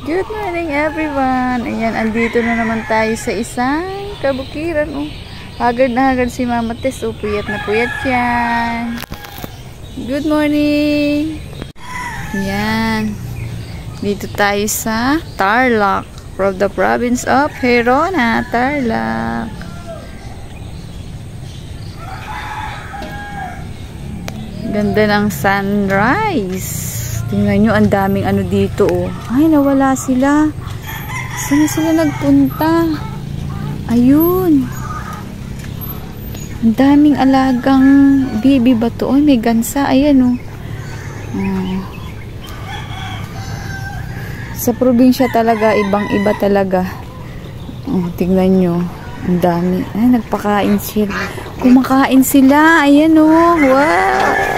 Good morning everyone. Ayan, andito na naman tayo sa isang kabukiran. Hagard na hagard si Mama Tess. Puyat na puyat yan. Good morning. Ayan. Dito tayo sa Tarlac, from the province of Gerona, Tarlac. Ganda ng sunrise. Tingnan nyo, ang daming ano dito, oh. Ay, nawala sila. Saan sila nagpunta? Ayun. Ang daming alagang baby ba to? Ay, may gansa. Ayan, oh. Sa probinsya talaga, ibang-iba talaga. Oh, tingnan nyo. Ang dami. Ay, nagpakain sila. Kumakain sila. Ayan, oh. Wow.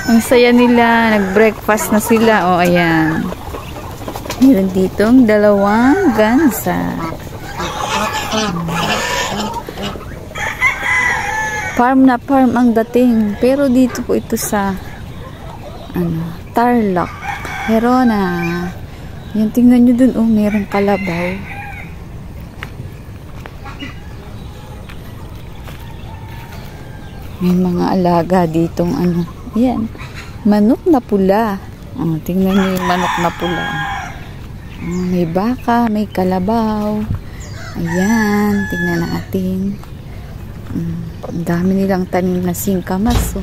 Ang saya nila. Nag-breakfast na sila. O, ayan. Meron ditong dalawang gansa. Farm na farm ang dating. Pero dito po ito sa Tarlac, Gerona. Yan, tingnan nyo dun. Oh, merong kalabaw. May mga alaga ditong yan, manok na pula. Tingnan niyo yung manok na pula. May baka, may kalabaw. Ayan, tingnan natin. Ang dami nilang tanim na singkamas.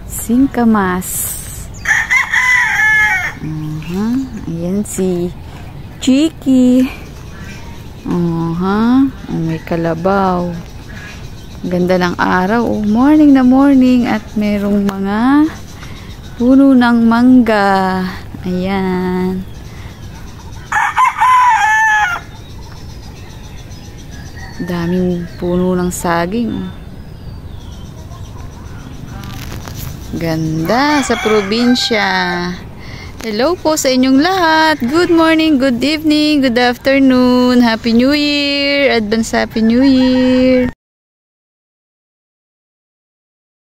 Singkamas. Ayan si Chiki. May kalabaw. Ganda ng araw, oh. Morning na morning at merong mga puno ng mangga. Ayan. Daming puno ng saging. Ganda sa probinsya. Hello po sa inyong lahat. Good morning, good evening, good afternoon. Happy New Year. Advance Happy New Year.